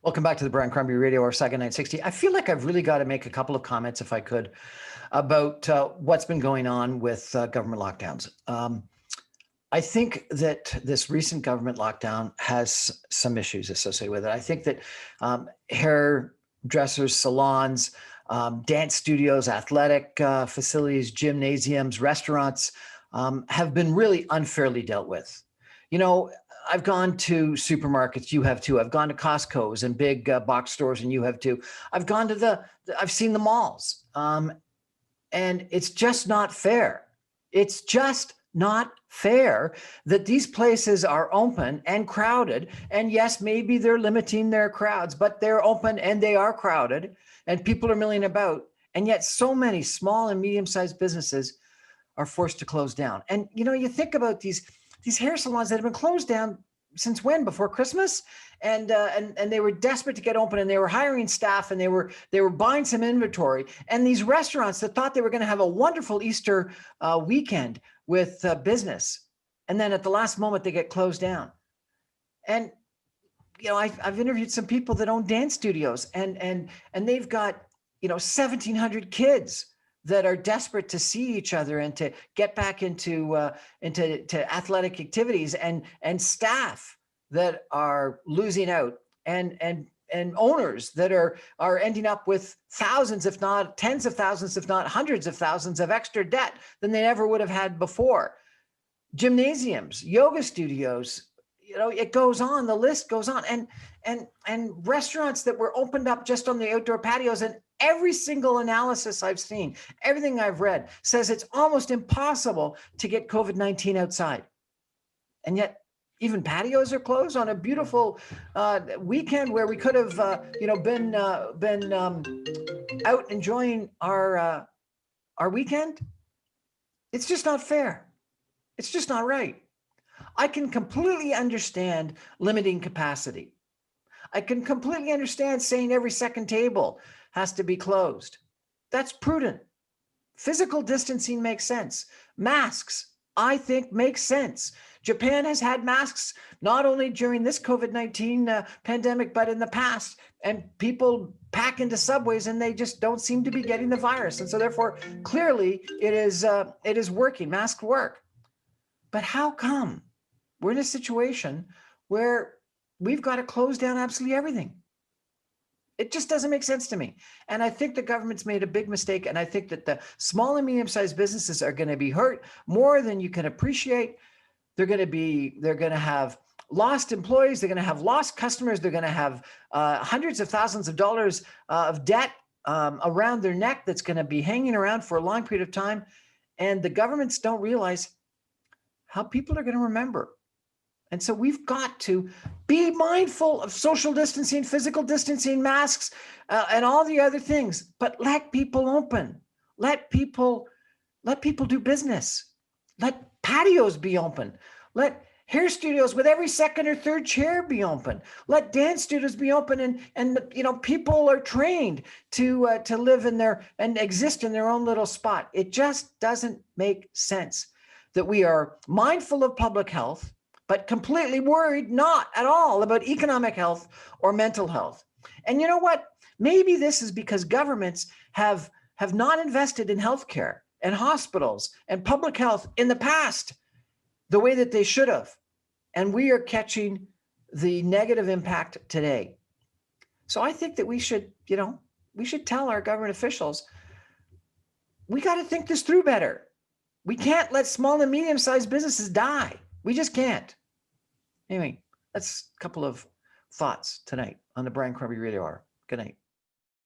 Welcome back to the Brian Crombie Radio Hour, Saga 960. I feel like I've really got to make a couple of comments, if I could, about what's been going on with government lockdowns. I think that this recent government lockdown has some issues associated with it. I think that hairdressers, salons, dance studios, athletic facilities, gymnasiums, restaurants have been really unfairly dealt with. You know, I've gone to supermarkets, you have too. I've gone to Costco's and big box stores, and you have too. I've seen the malls, and it's just not fair. It's just not fair that these places are open and crowded. And yes, maybe they're limiting their crowds, but they're open and they are crowded and people are milling about. And yet so many small and medium-sized businesses are forced to close down. And, you know, you think about these hair salons that have been closed down since when? Before Christmas, and they were desperate to get open, and they were hiring staff, and they were buying some inventory. And these restaurants that thought they were going to have a wonderful Easter weekend with business, and then at the last moment they get closed down. And you know, I've interviewed some people that own dance studios, and they've got 1,700 kids that are desperate to see each other and to get back into athletic activities, and staff that are losing out, and owners that are ending up with thousands, if not tens of thousands, if not hundreds of thousands of extra debt than they ever would have had before. Gymnasiums, yoga studios, it goes on, the list goes on, and restaurants that were opened up just on the outdoor patios. And every single analysis I've seen, everything I've read says it's almost impossible to get COVID-19 outside. And yet even patios are closed on a beautiful weekend where we could have, been out enjoying our weekend. It's just not fair. It's just not right. I can completely understand limiting capacity. I can completely understand saying every second table has to be closed. That's prudent. Physical distancing makes sense. Masks, I think, makes sense. Japan has had masks not only during this COVID-19 pandemic, but in the past. And people pack into subways and they just don't seem to be getting the virus. And so therefore, clearly, it is working. Masks work. But how come we're in a situation where we've got to close down absolutely everything? It just doesn't make sense to me. And I think the government's made a big mistake. And I think that the small and medium-sized businesses are going to be hurt more than you can appreciate. They're going to have lost employees. They're going to have lost customers. They're going to have hundreds of thousands of dollars of debt around their neck that's going to be hanging around for a long period of time. And the governments don't realize how people are going to remember. And so we've got to be mindful of social distancing, physical distancing, masks, and all the other things, but let people open. Let people do business. Let patios be open. Let hair studios with every second or third chair be open. Let dance studios be open, and people are trained to live in their and exist in their own little spot. It just doesn't make sense that we are mindful of public health, but completely worried not at all about economic health or mental health. And you know what? Maybe this is because governments have not invested in healthcare and hospitals and public health in the past the way that they should have. And we are catching the negative impact today. So I think that we should tell our government officials, we got to think this through better. We can't let small and medium-sized businesses die. We just can't. Anyway, that's a couple of thoughts tonight on the Brian Crombie Radio Hour. Good night.